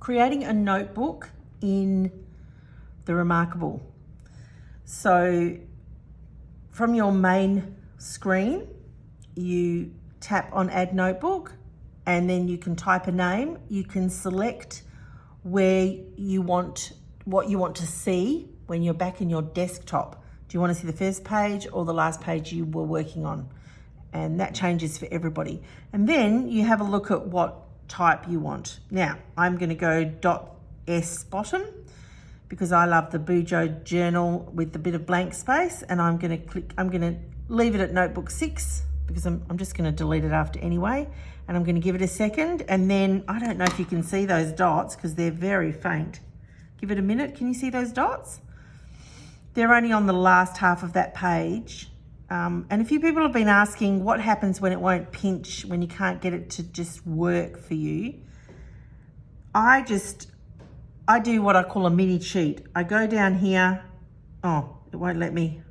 creating a notebook in the reMarkable. So from your main screen, you tap on Add Notebook, and then you can type a name. You can select where you want, what you want to see when you're back in your desktop. Do you want to see the first page or the last page you were working on? And that changes for everybody. And then you have a look at what type you want. Now, I'm going to go .s bottom because I love the Bujo journal with a bit of blank space, and I'm going to leave it at notebook 6 because I'm just going to delete it after anyway, and I'm going to give it a second. And then I don't know if you can see those dots because they're very faint. Give it a minute. Can you see those dots? They're only on the last half of that page. And a few people have been asking what happens when it won't pinch, when you can't get it to just work for you. I do what I call a mini cheat. I go down here. Oh, it won't let me.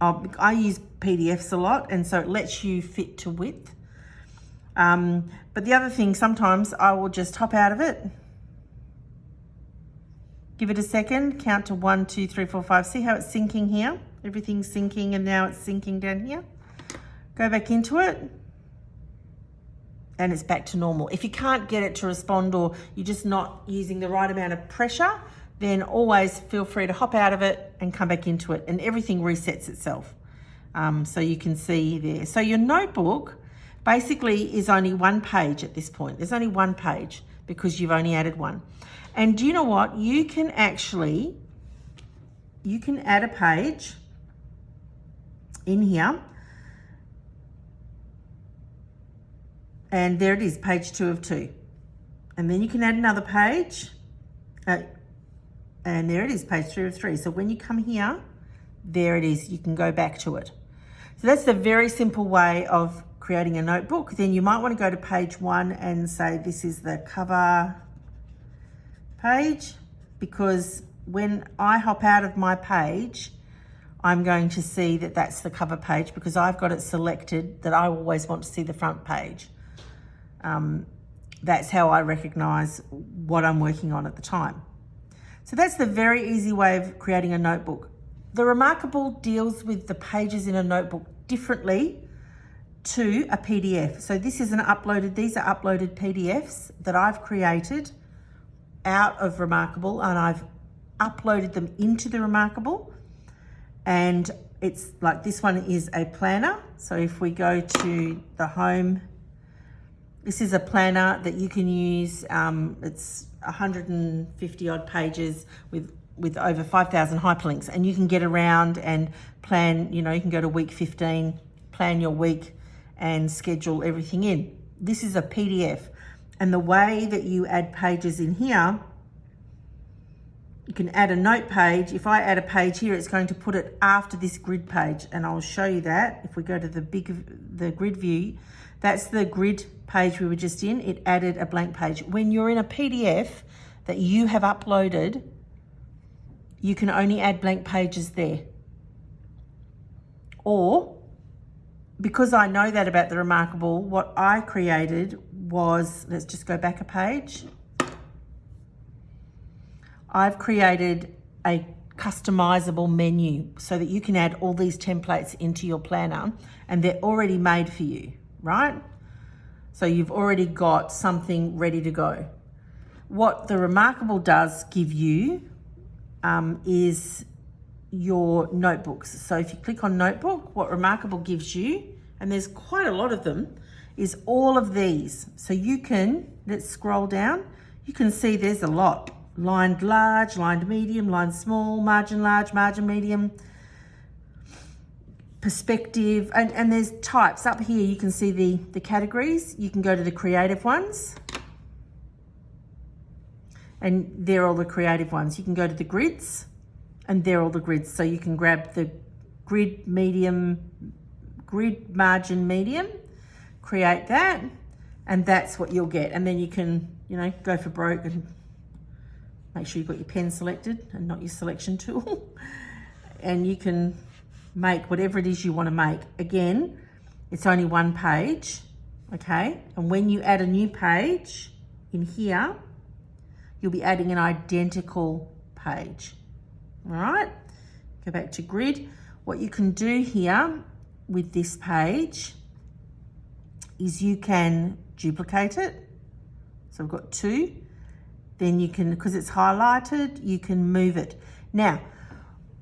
I use PDFs a lot, and so it lets you fit to width. But the other thing, sometimes I will just hop out of it. Give it a second, count to 1, 2, 3, 4, 5. See how it's syncing here? Everything's syncing, and now it's syncing down here. Go back into it, and it's back to normal. If you can't get it to respond, or you're just not using the right amount of pressure, then always feel free to hop out of it and come back into it, and everything resets itself. So you can see there. So your notebook basically is only one page at this point. There's only one page because you've only added one. And do you know what? You can add a page in here, and there it is, page 2 of 2. And then you can add another page, and there it is, page 3 of 3. So when you come here, there it is, you can go back to it. So that's the very simple way of creating a notebook. Then you might want to go to page 1 and say this is the cover page, because when I hop out of my page, I'm going to see that that's the cover page because I've got it selected that I always want to see the front page. That's how I recognize what I'm working on at the time. So that's the very easy way of creating a notebook. The reMarkable deals with the pages in a notebook differently to a PDF. So this is these are uploaded PDFs that I've created out of reMarkable, and I've uploaded them into the reMarkable. And it's like, this one is a planner. So if we go to the home, this is a planner that you can use. It's 150 odd pages with over 5,000 hyperlinks, and you can get around and plan, you can go to week 15, plan your week and schedule everything in. This is a PDF. And the way that you add pages in here, you can add a note page. If I add a page here, it's going to put it after this grid page, and I'll show you that. If we go to the grid view, that's the grid page we were just in. It added a blank page. When you're in a PDF that you have uploaded, you can only add blank pages there. Or, because I know that about the reMarkable, what I created was, let's just go back a page. I've created a customizable menu so that you can add all these templates into your planner, and they're already made for you, right? So you've already got something ready to go. What the reMarkable does give you is your notebooks. So if you click on notebook, what reMarkable gives you, and there's quite a lot of them, is all of these. So you can, let's scroll down, you can see there's a lot. Lined large, lined medium, lined small, margin large, margin medium, perspective, and there's types. Up here you can see the categories. You can go to the creative ones, and they're all the creative ones. You can go to the grids, and they're all the grids. So you can grab the grid medium, grid margin medium, create that, and that's what you'll get. And then you can, go for broke and make sure you've got your pen selected and not your selection tool. And you can make whatever it is you want to make. Again, it's only one page, okay? And when you add a new page, in here, you'll be adding an identical page. All right, go back to grid. What you can do here with this page is you can duplicate it. So I've got 2. Then you can, because it's highlighted, you can move it. Now,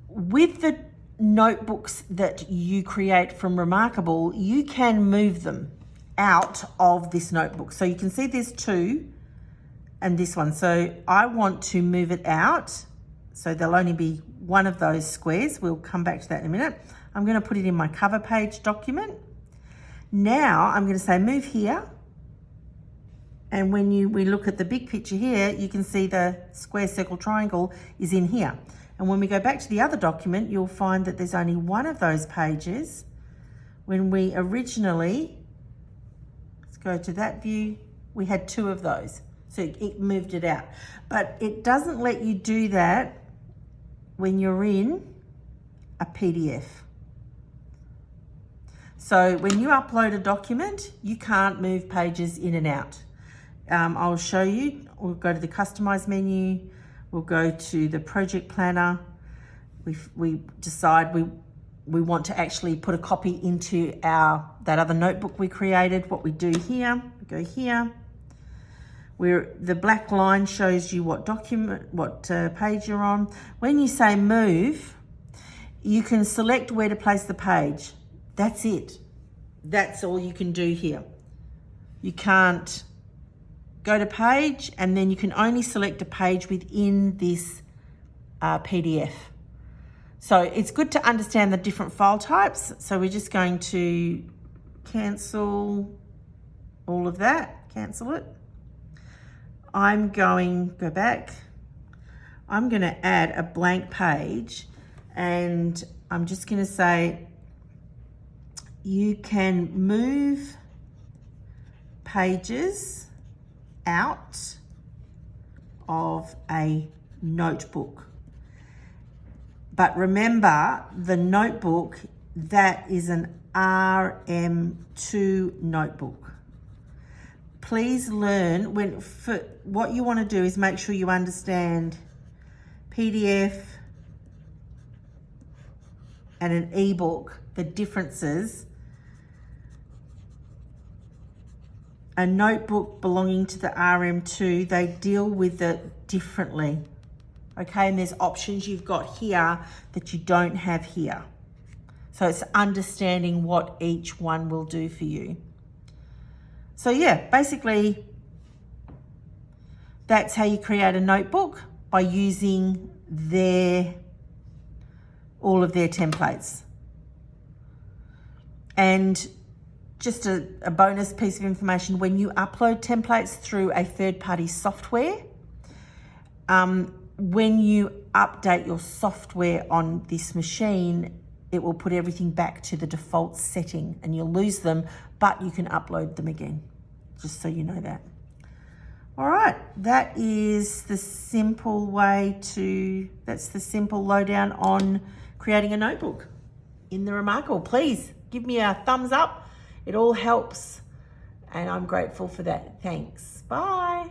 with the notebooks that you create from reMarkable, you can move them out of this notebook. So you can see there's 2 and this one. So I want to move it out. So there'll only be one of those squares. We'll come back to that in a minute. I'm going to put it in my cover page document. Now I'm going to say move here. And when we look at the big picture here, you can see the square, circle, triangle is in here. And when we go back to the other document, you'll find that there's only one of those pages. When we originally, let's go to that view, we had 2 of those. So it moved it out. But it doesn't let you do that when you're in a PDF. So when you upload a document, you can't move pages in and out. I'll show you. We'll go to the customize menu. We'll go to the project planner. We decide we want to actually put a copy into that other notebook we created. What we do here, we go here. The black line shows you what page you're on. When you say move, you can select where to place the page. That's it. That's all you can do here. You can't go to page, and then you can only select a page within this PDF. So it's good to understand the different file types. So we're just going to cancel all of that, cancel it. Go back. I'm going to add a blank page, and I'm just going to say you can move pages out of a notebook. But remember, the notebook, that is an rM2 notebook. Please learn, what you want to do is make sure you understand PDF and an ebook, the differences. A notebook belonging to the rM2, they deal with it differently. Okay, and there's options you've got here that you don't have here. So it's understanding what each one will do for you. So yeah, basically, that's how you create a notebook, by using all of their templates. And just a bonus piece of information, when you upload templates through a third-party software, when you update your software on this machine, it will put everything back to the default setting, and you'll lose them, but you can upload them again, just so you know that. All right, that is the simple that's the simple lowdown on creating a notebook in the reMarkable. Please give me a thumbs up. It all helps, and I'm grateful for that. Thanks. Bye.